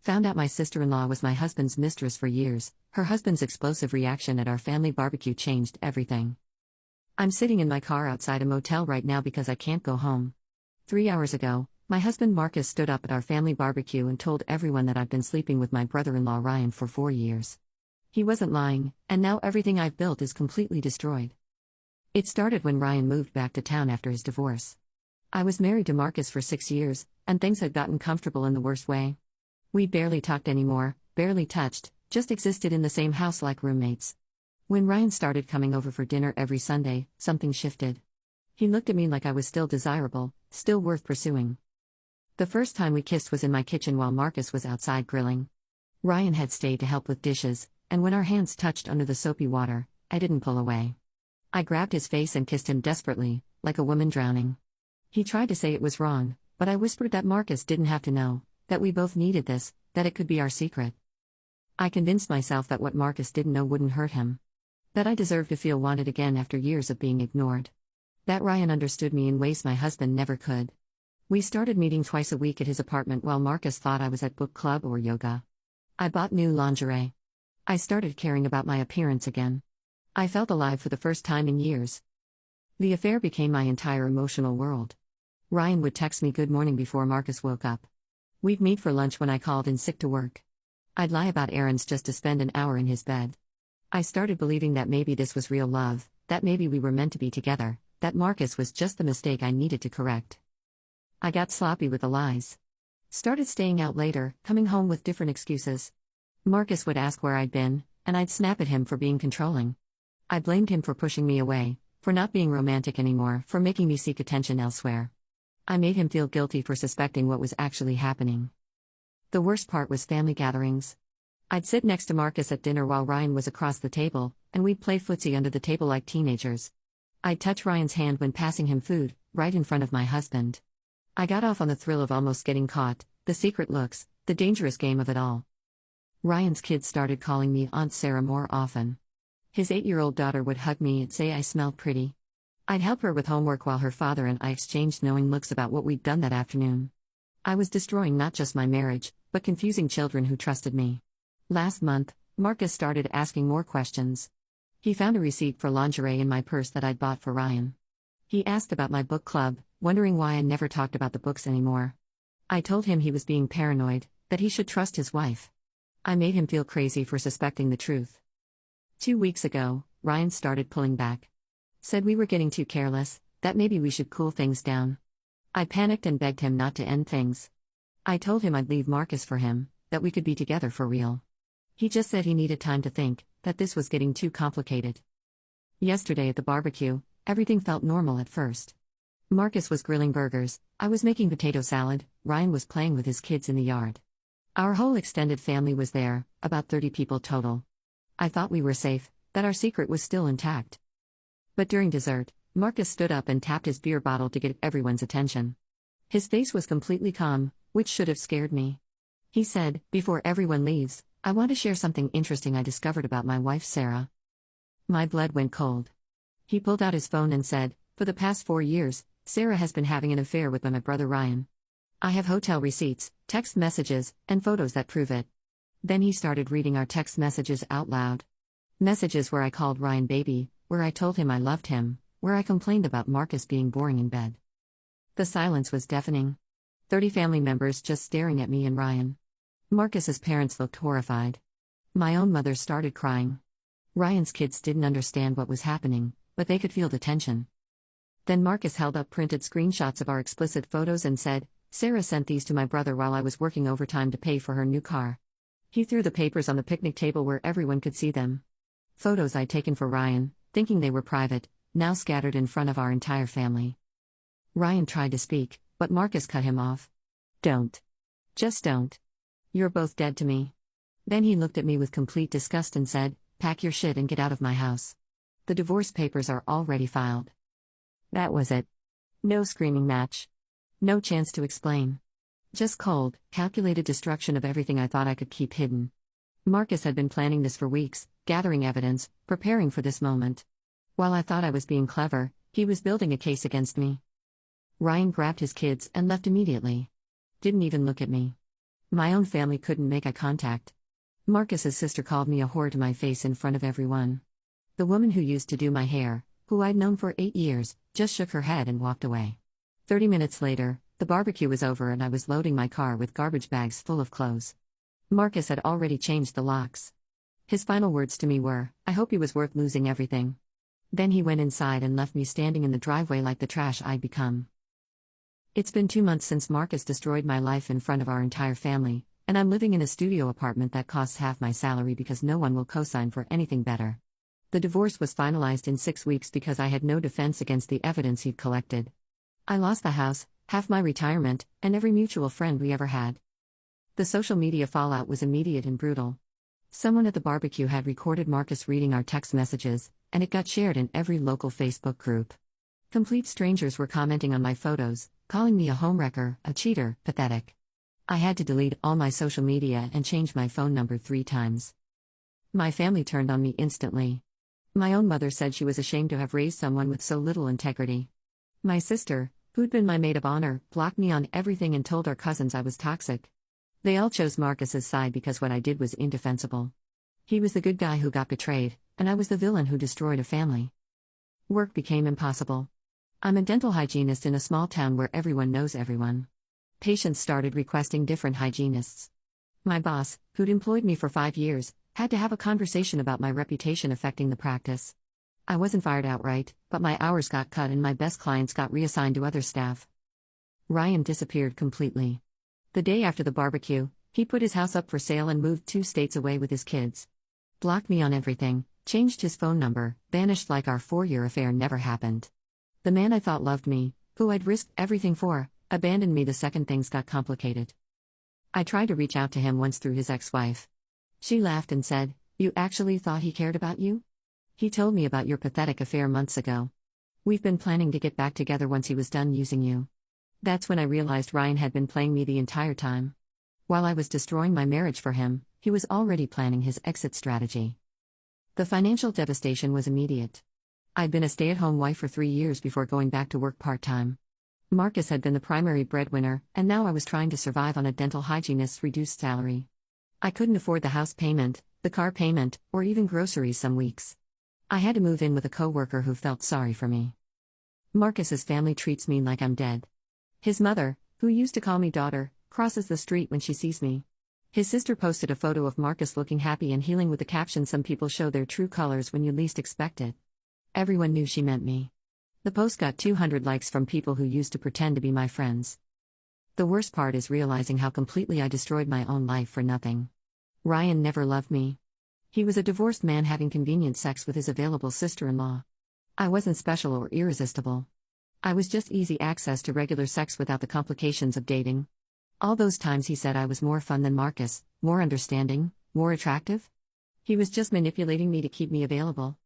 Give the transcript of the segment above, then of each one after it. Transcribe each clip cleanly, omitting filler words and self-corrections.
Found out my sister-in-law was my husband's mistress for years. Her husband's explosive reaction at our family barbecue changed everything. I'm sitting in my car outside a motel right now because I can't go home. 3 hours ago, my husband Marcus stood up at our family barbecue and told everyone that I've been sleeping with my brother-in-law Ryan for 4 years. He wasn't lying, and now everything I've built is completely destroyed. It started when Ryan moved back to town after his divorce. I was married to Marcus for 6 years, and things had gotten comfortable in the worst way. We barely talked anymore, barely touched, just existed in the same house like roommates. When Ryan started coming over for dinner every Sunday, something shifted. He looked at me like I was still desirable, still worth pursuing. The first time we kissed was in my kitchen while Marcus was outside grilling. Ryan had stayed to help with dishes, and when our hands touched under the soapy water, I didn't pull away. I grabbed his face and kissed him desperately, like a woman drowning. He tried to say it was wrong, but I whispered that Marcus didn't have to know, that we both needed this, that it could be our secret. I convinced myself that what Marcus didn't know wouldn't hurt him. That I deserved to feel wanted again after years of being ignored. That Ryan understood me in ways my husband never could. We started meeting twice a week at his apartment while Marcus thought I was at book club or yoga. I bought new lingerie. I started caring about my appearance again. I felt alive for the first time in years. The affair became my entire emotional world. Ryan would text me good morning before Marcus woke up. We'd meet for lunch when I called in sick to work. I'd lie about errands just to spend an hour in his bed. I started believing that maybe this was real love, that maybe we were meant to be together, that Marcus was just the mistake I needed to correct. I got sloppy with the lies. Started staying out later, coming home with different excuses. Marcus would ask where I'd been, and I'd snap at him for being controlling. I blamed him for pushing me away, for not being romantic anymore, for making me seek attention elsewhere. I made him feel guilty for suspecting what was actually happening. The worst part was family gatherings. I'd sit next to Marcus at dinner while Ryan was across the table, and we'd play footsie under the table like teenagers. I'd touch Ryan's hand when passing him food, right in front of my husband. I got off on the thrill of almost getting caught, the secret looks, the dangerous game of it all. Ryan's kids started calling me Aunt Sarah more often. His 8-year-old daughter would hug me and say I smelled pretty. I'd help her with homework while her father and I exchanged knowing looks about what we'd done that afternoon. I was destroying not just my marriage, but confusing children who trusted me. Last month, Marcus started asking more questions. He found a receipt for lingerie in my purse that I'd bought for Ryan. He asked about my book club, wondering why I never talked about the books anymore. I told him he was being paranoid, that he should trust his wife. I made him feel crazy for suspecting the truth. 2 weeks ago, Ryan started pulling back. Said we were getting too careless, that maybe we should cool things down. I panicked and begged him not to end things. I told him I'd leave Marcus for him, that we could be together for real. He just said he needed time to think, that this was getting too complicated. Yesterday at the barbecue, everything felt normal at first. Marcus was grilling burgers, I was making potato salad, Ryan was playing with his kids in the yard. Our whole extended family was there, about 30 people total. I thought we were safe, that our secret was still intact. But during dessert, Marcus stood up and tapped his beer bottle to get everyone's attention. His face was completely calm, which should have scared me. He said, "Before everyone leaves, I want to share something interesting I discovered about my wife Sarah." My blood went cold. He pulled out his phone and said, "For the past 4 years, Sarah has been having an affair with my brother Ryan. I have hotel receipts, text messages, and photos that prove it." Then he started reading our text messages out loud. Messages where I called Ryan baby, where I told him I loved him, where I complained about Marcus being boring in bed. The silence was deafening. 30 family members just staring at me and Ryan. Marcus's parents looked horrified. My own mother started crying. Ryan's kids didn't understand what was happening, but they could feel the tension. Then Marcus held up printed screenshots of our explicit photos and said, "Sarah sent these to my brother while I was working overtime to pay for her new car." He threw the papers on the picnic table where everyone could see them. Photos I'd taken for Ryan, thinking they were private, now scattered in front of our entire family. Ryan tried to speak, but Marcus cut him off. "Don't. Just don't. You're both dead to me." Then he looked at me with complete disgust and said, "Pack your shit and get out of my house. The divorce papers are already filed." That was it. No screaming match. No chance to explain. Just cold, calculated destruction of everything I thought I could keep hidden. Marcus had been planning this for weeks, gathering evidence, preparing for this moment. While I thought I was being clever, he was building a case against me. Ryan grabbed his kids and left immediately. Didn't even look at me. My own family couldn't make eye contact. Marcus's sister called me a whore to my face in front of everyone. The woman who used to do my hair, who I'd known for 8 years, just shook her head and walked away. 30 minutes later, the barbecue was over and I was loading my car with garbage bags full of clothes. Marcus had already changed the locks. His final words to me were, "I hope he was worth losing everything." Then he went inside and left me standing in the driveway like the trash I'd become. It's been 2 months since Marcus destroyed my life in front of our entire family, and I'm living in a studio apartment that costs half my salary because no one will co-sign for anything better. The divorce was finalized in 6 weeks because I had no defense against the evidence he'd collected. I lost the house, half my retirement, and every mutual friend we ever had. The social media fallout was immediate and brutal. Someone at the barbecue had recorded Marcus reading our text messages, and it got shared in every local Facebook group. Complete strangers were commenting on my photos, calling me a homewrecker, a cheater, pathetic. I had to delete all my social media and change my phone number 3 times. My family turned on me instantly. My own mother said she was ashamed to have raised someone with so little integrity. My sister, who'd been my maid of honor, blocked me on everything and told our cousins I was toxic. They all chose Marcus's side because what I did was indefensible. He was the good guy who got betrayed, and I was the villain who destroyed a family. Work became impossible. I'm a dental hygienist in a small town where everyone knows everyone. Patients started requesting different hygienists. My boss, who'd employed me for 5 years, had to have a conversation about my reputation affecting the practice. I wasn't fired outright, but my hours got cut and my best clients got reassigned to other staff. Ryan disappeared completely. The day after the barbecue, he put his house up for sale and moved 2 states away with his kids. Blocked me on everything, changed his phone number, vanished like our 4-year affair never happened. The man I thought loved me, who I'd risked everything for, abandoned me the second things got complicated. I tried to reach out to him once through his ex-wife. She laughed and said, "You actually thought he cared about you? He told me about your pathetic affair months ago. We've been planning to get back together once he was done using you." That's when I realized Ryan had been playing me the entire time. While I was destroying my marriage for him, he was already planning his exit strategy. The financial devastation was immediate. I'd been a stay-at-home wife for 3 years before going back to work part-time. Marcus had been the primary breadwinner, and now I was trying to survive on a dental hygienist's reduced salary. I couldn't afford the house payment, the car payment, or even groceries some weeks. I had to move in with a coworker who felt sorry for me. Marcus's family treats me like I'm dead. His mother, who used to call me daughter, crosses the street when she sees me. His sister posted a photo of Marcus looking happy and healing with the caption, "Some people show their true colors when you least expect it." Everyone knew she meant me. The post got 200 likes from people who used to pretend to be my friends. The worst part is realizing how completely I destroyed my own life for nothing. Ryan never loved me. He was a divorced man having convenient sex with his available sister-in-law. I wasn't special or irresistible. I was just easy access to regular sex without the complications of dating. All those times he said I was more fun than Marcus, more understanding, more attractive. He was just manipulating me to keep me available.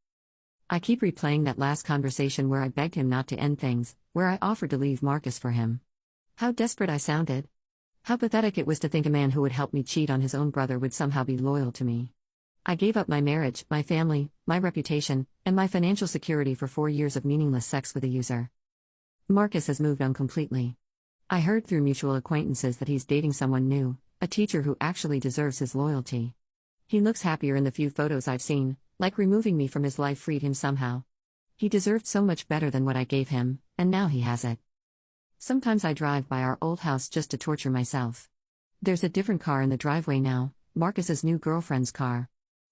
I keep replaying that last conversation where I begged him not to end things, where I offered to leave Marcus for him. How desperate I sounded. How pathetic it was to think a man who would help me cheat on his own brother would somehow be loyal to me. I gave up my marriage, my family, my reputation, and my financial security for 4 years of meaningless sex with a user. Marcus has moved on completely. I heard through mutual acquaintances that he's dating someone new, a teacher who actually deserves his loyalty. He looks happier in the few photos I've seen, like removing me from his life freed him somehow. He deserved so much better than what I gave him, and now he has it. Sometimes I drive by our old house just to torture myself. There's a different car in the driveway now, Marcus's new girlfriend's car.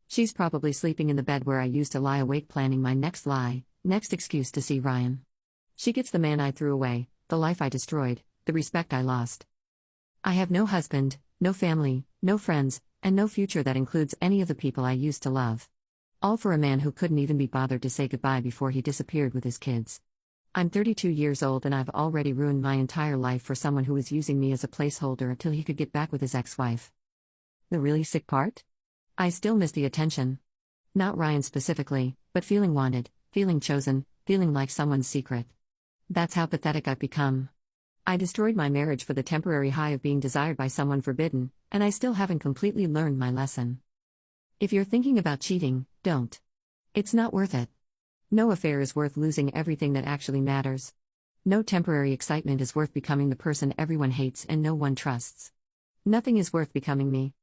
She's probably sleeping in the bed where I used to lie awake planning my next lie, next excuse to see Ryan. She gets the man I threw away, the life I destroyed, the respect I lost. I have no husband, no family, no friends, and no future that includes any of the people I used to love. All for a man who couldn't even be bothered to say goodbye before he disappeared with his kids. I'm 32 years old and I've already ruined my entire life for someone who was using me as a placeholder until he could get back with his ex-wife. The really sick part? I still miss the attention. Not Ryan specifically, but feeling wanted, feeling chosen, feeling like someone's secret. That's how pathetic I've become. I destroyed my marriage for the temporary high of being desired by someone forbidden, and I still haven't completely learned my lesson. If you're thinking about cheating, don't. It's not worth it. No affair is worth losing everything that actually matters. No temporary excitement is worth becoming the person everyone hates and no one trusts. Nothing is worth becoming me.